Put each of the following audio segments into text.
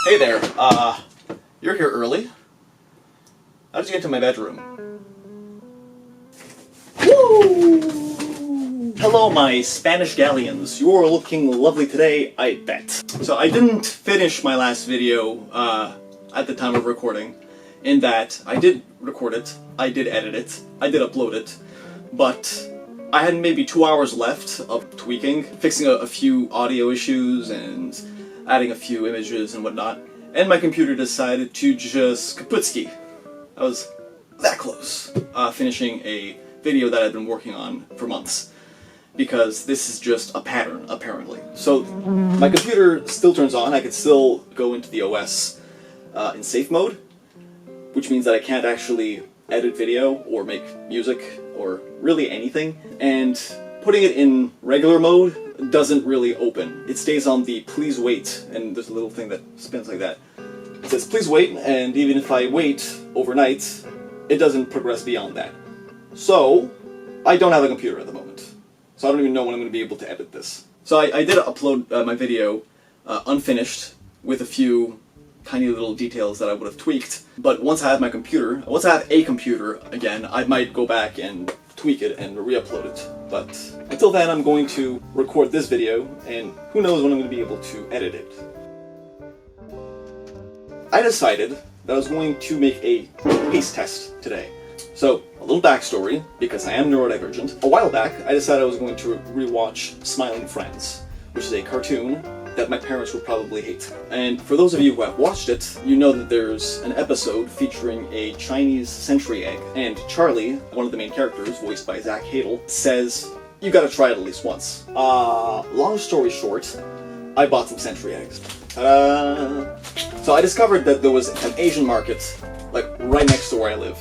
Hey there, you're here early? How did you get to my bedroom? Woo! Hello, my Spanish galleons. You're looking lovely today, I bet. So I didn't finish my last video, at the time of recording, in that I did record it, I did edit it, I did upload it, but I had maybe 2 hours left of tweaking, fixing a few audio issues and adding a few images and whatnot, and my computer decided to just kaputski. I was that close, finishing a video that I've been working on for months, because this is just a pattern, apparently. So my computer still turns on, I could still go into the OS in safe mode, which means that I can't actually edit video or make music or really anything, and putting it in regular mode doesn't really open. It stays on the please wait, and there's a little thing that spins like that. It says please wait, and even if I wait overnight, it doesn't progress beyond that. So, I don't have a computer at the moment. So I don't even know when I'm going to be able to edit this. So I did upload my video unfinished with a few tiny little details that I would have tweaked, but once I have a computer again, I might go back and tweak it and re-upload it. But until then, I'm going to record this video, and who knows when I'm going to be able to edit it. I decided that I was going to make a taste test today. So, a little backstory, because I am neurodivergent. A while back, I decided I was going to rewatch Smiling Friends, which is a cartoon that my parents would probably hate. And for those of you who have watched it, you know that there's an episode featuring a Chinese century egg, and Charlie, one of the main characters, voiced by Zach Hadel, says, "You gotta try it at least once." Long story short, I bought some century eggs. Ta-da! So I discovered that there was an Asian market, like, right next to where I live.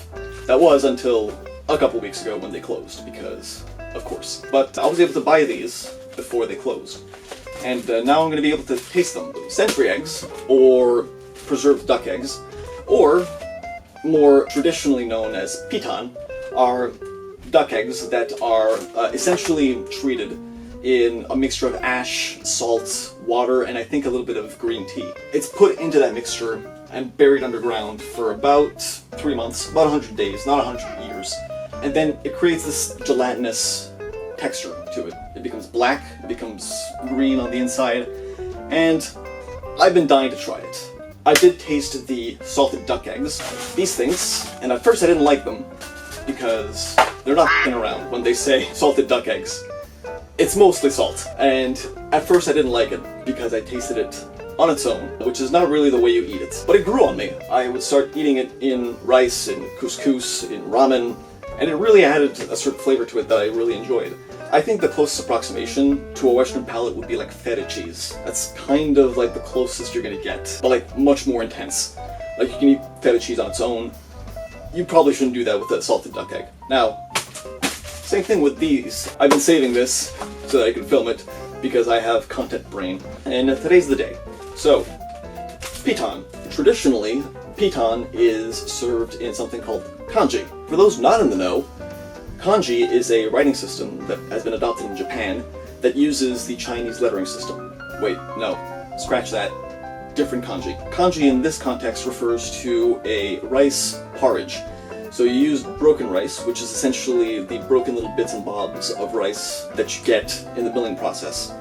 That was until a couple weeks ago when they closed, because, of course. But I was able to buy these before they closed. And now I'm going to be able to taste them. Century eggs, or preserved duck eggs, or more traditionally known as pitan, are duck eggs that are essentially treated in a mixture of ash, salt, water, and I think a little bit of green tea. It's put into that mixture and buried underground for about 3 months, about 100 days, not 100 years. And then it creates this gelatinous texture to it. It becomes black, it becomes green on the inside, and I've been dying to try it. I did taste the salted duck eggs, these things, and at first I didn't like them, because they're not f***ing around when they say salted duck eggs. It's mostly salt, and at first I didn't like it, because I tasted it on its own, which is not really the way you eat it. But it grew on me. I would start eating it in rice, in couscous, in ramen, and it really added a certain flavor to it that I really enjoyed. I think the closest approximation to a Western palate would be like feta cheese. That's kind of like the closest you're gonna get, but like much more intense. Like you can eat feta cheese on its own. You probably shouldn't do that with a salted duck egg. Now, same thing with these. I've been saving this so that I can film it because I have content brain, and today's the day. So, pitan. Traditionally, pitan is served in something called kanji. For those not in the know, kanji is a writing system that has been adopted in Japan that uses the Chinese lettering system. Wait, no, scratch that. Different kanji. Kanji in this context refers to a rice porridge. So you use broken rice, which is essentially the broken little bits and bobs of rice that you get in the milling process.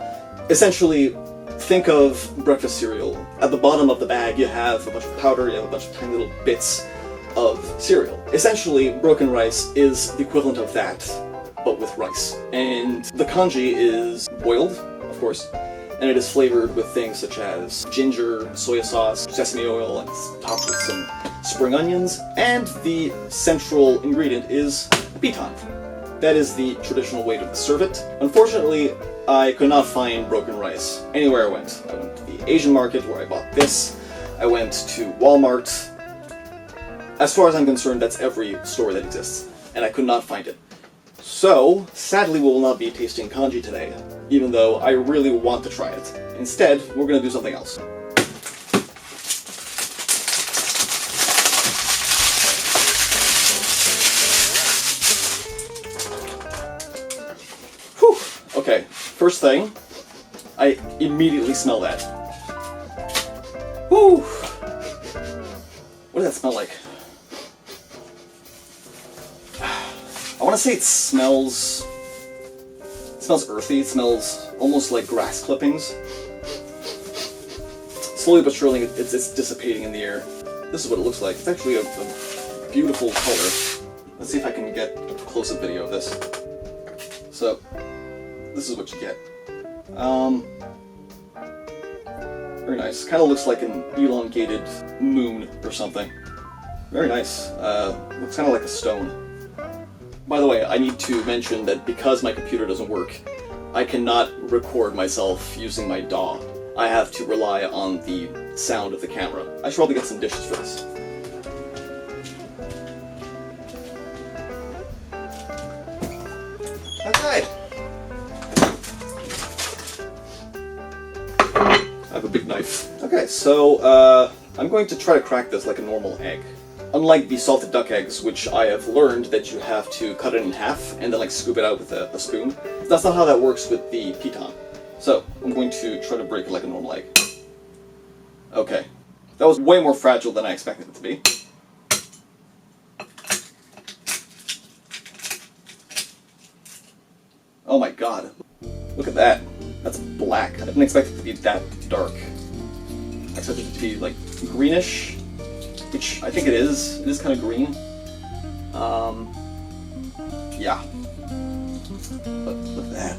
Essentially, think of breakfast cereal. At the bottom of the bag, you have a bunch of powder, you have a bunch of tiny little bits of cereal. Essentially, broken rice is the equivalent of that, but with rice. And the kanji is boiled, of course, and it is flavored with things such as ginger, soy sauce, sesame oil, and it's topped with some spring onions. And the central ingredient is pitan. That is the traditional way to serve it. Unfortunately, I could not find broken rice anywhere I went. I went to the Asian market where I bought this. I went to Walmart. As far as I'm concerned, that's every store that exists, and I could not find it. So, sadly, we will not be tasting kanji today, even though I really want to try it. Instead, we're going to do something else. Whew! Okay, first thing, I immediately smell that. Whew! What does that smell like? I want to say it smells earthy. It smells almost like grass clippings. Slowly but surely, it's dissipating in the air. This is what it looks like. It's actually a beautiful color. Let's see if I can get a close-up video of this. So, this is what you get. Very nice. Kind of looks like an elongated moon or something. Very nice. Looks kind of like a stone. By the way, I need to mention that because my computer doesn't work, I cannot record myself using my DAW. I have to rely on the sound of the camera. I should probably get some dishes for this. Okay. I have a big knife. Okay, so I'm going to try to crack this like a normal egg. Unlike the salted duck eggs, which I have learned that you have to cut it in half and then like scoop it out with a spoon. That's not how that works with the piton. So, I'm going to try to break it like a normal egg. Okay. That was way more fragile than I expected it to be. Oh my god. Look at that. That's black. I didn't expect it to be that dark. I expected it to be like greenish, which I think it is. It is kind of green. Yeah. But look at that.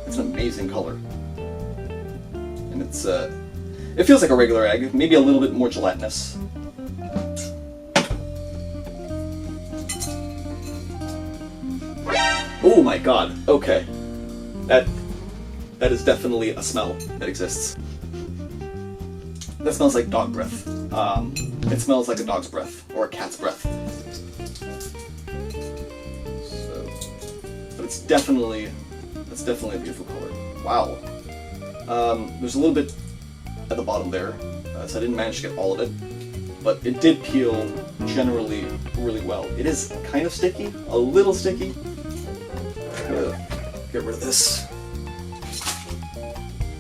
It's an amazing color. And it's, it feels like a regular egg, maybe a little bit more gelatinous. Oh my god, okay. That is definitely a smell that exists. That smells like dog breath. It smells like a dog's breath, or a cat's breath. So, but it's definitely a beautiful color. Wow. There's a little bit at the bottom there, so I didn't manage to get all of it, but it did peel generally really well. It is kind of sticky, a little sticky. I'm gonna get rid of this.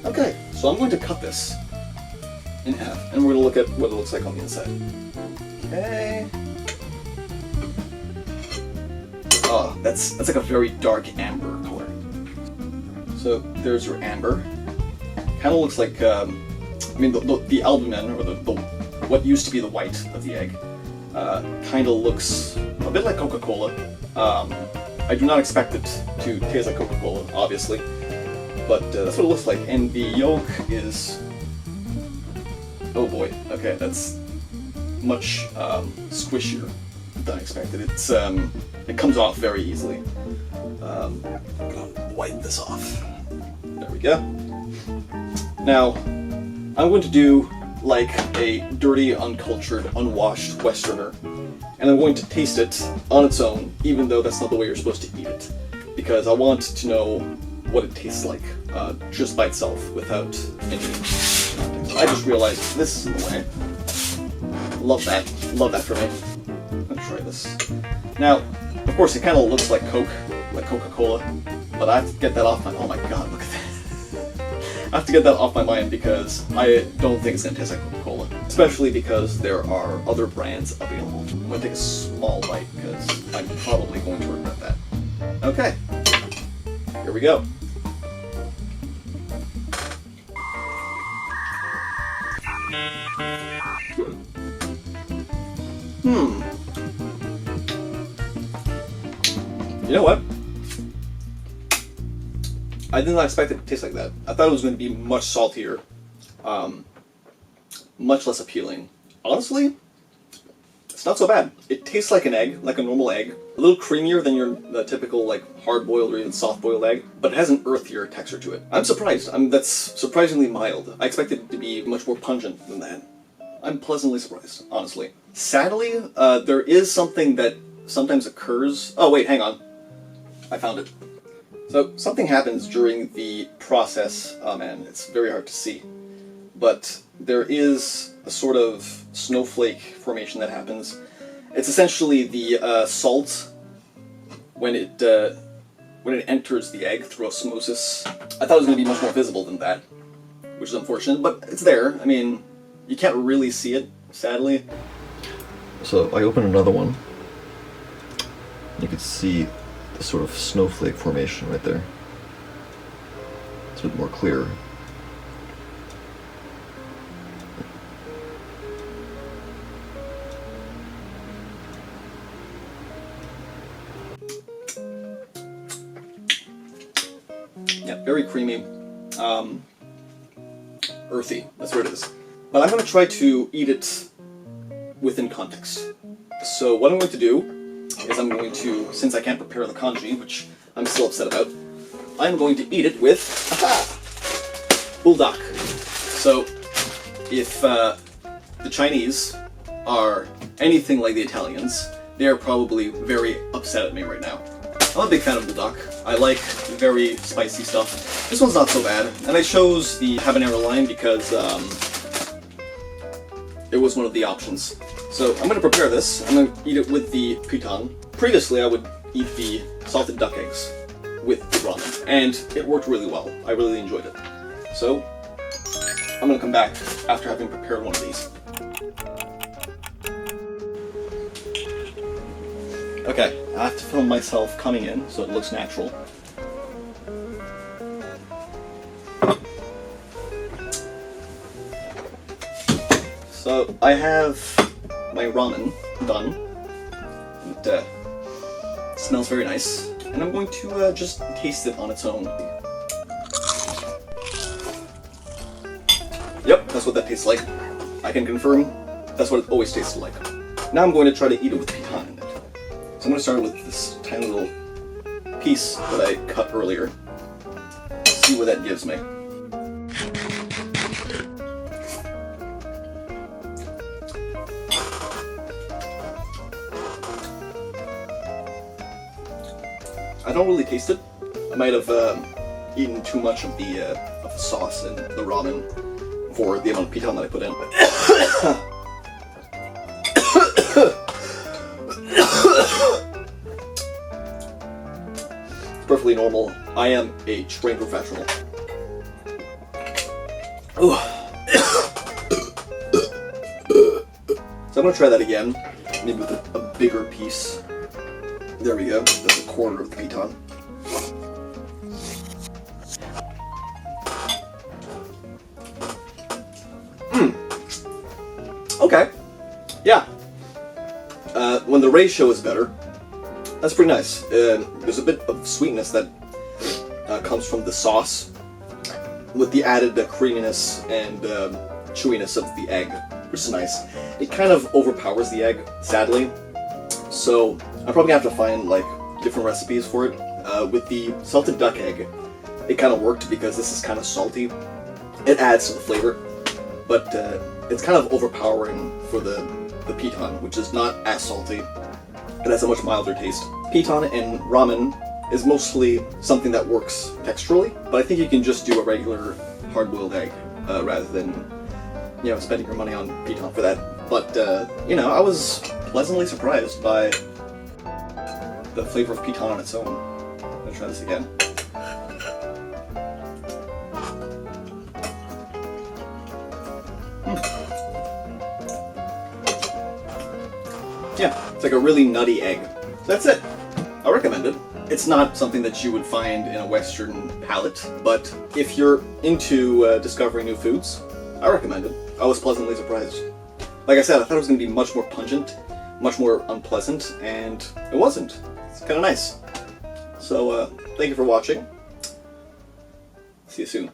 Okay, so I'm going to cut this in half, and we're gonna look at what it looks like on the inside. Okay. Oh, that's like a very dark amber color. So there's your amber. Kind of looks like, I mean, the albumin, or the what used to be the white of the egg, kind of looks a bit like Coca-Cola. I do not expect it to taste like Coca-Cola, obviously, but that's what it looks like. And the yolk is, oh boy, okay, that's much squishier than I expected. It comes off very easily. I'm gonna wipe this off. There we go. Now, I'm going to do like a dirty, uncultured, unwashed Westerner, and I'm going to taste it on its own, even though that's not the way you're supposed to eat it, because I want to know what it tastes like, just by itself, without any context. I just realized this is the way. Love that for me. Let's try this. Now, of course, it kind of looks like Coke, like Coca-Cola, but I have to get that off my, oh my god, look at that. I have to get that off my mind because I don't think it's going to taste like Coca-Cola. Especially because there are other brands available. I'm going to take a small bite because I'm probably going to regret that. Okay. Here we go. You know what? I did not expect it to taste like that. I thought it was going to be much saltier, much less appealing. Honestly, it's not so bad. It tastes like an egg, like a normal egg. A little creamier than the typical like hard-boiled or even soft-boiled egg, but it has an earthier texture to it. I'm surprised. That's surprisingly mild. I expected it to be much more pungent than that. I'm pleasantly surprised, honestly. Sadly, there is something that sometimes occurs. Oh wait, hang on. I found it. So something happens during the process. Oh man, it's very hard to see. But there is a sort of snowflake formation that happens. It's essentially the salt when it enters the egg through osmosis. I thought it was going to be much more visible than that, which is unfortunate, but it's there. I mean, You can't really see it, sadly. So I opened another one. You could see the sort of snowflake formation right there. It's a bit more clear. Yeah, very creamy, earthy, that's what it is. But I'm going to try to eat it within context. So what I'm going to do is I'm going to, since I can't prepare the kanji, which I'm still upset about, I'm going to eat it with, buldak. So if the Chinese are anything like the Italians, they are probably very upset at me right now. I'm a big fan of buldak. I like very spicy stuff. This one's not so bad, and I chose the habanero line because it was one of the options. So I'm going to prepare this. I'm going to eat it with the pitan. Previously, I would eat the salted duck eggs with the ramen, and it worked really well. I really enjoyed it. So I'm going to come back after having prepared one of these. Okay, I have to film myself coming in so it looks natural. So I have my ramen done. It smells very nice, and I'm going to just taste it on its own. Yep, that's what that tastes like. I can confirm that's what it always tasted like. Now I'm going to try to eat it with pitan in it. So I'm going to start with this tiny little piece that I cut earlier. See what that gives me. I don't really taste it. I might have eaten too much of the sauce and the ramen for the amount of pitan that I put in. It's perfectly normal. I am a trained professional. Ooh. So I'm gonna try that again, maybe with a bigger piece. There we go. That's a quarter of the pitan. Okay. Yeah. When the ratio is better, that's pretty nice. There's a bit of sweetness that comes from the sauce with the added creaminess and chewiness of the egg, which is nice. It kind of overpowers the egg, sadly. So I'm probably gonna have to find like different recipes for it. With the salted duck egg, it kind of worked because this is kind of salty. It adds to the flavor, but it's kind of overpowering for the pitan, which is not as salty. It has a much milder taste. Pitan and ramen is mostly something that works texturally, but I think you can just do a regular hard-boiled egg rather than, you know, spending your money on pitan for that. But you know, I was pleasantly surprised by the flavor of pitan on its own. I'm gonna try this again. Yeah, it's like a really nutty egg. So that's it. I recommend it. It's not something that you would find in a Western palate, but if you're into discovering new foods, I recommend it. I was pleasantly surprised. Like I said, I thought it was going to be much more pungent, much more unpleasant, and it wasn't. It's kind of nice. So, thank you for watching. See you soon.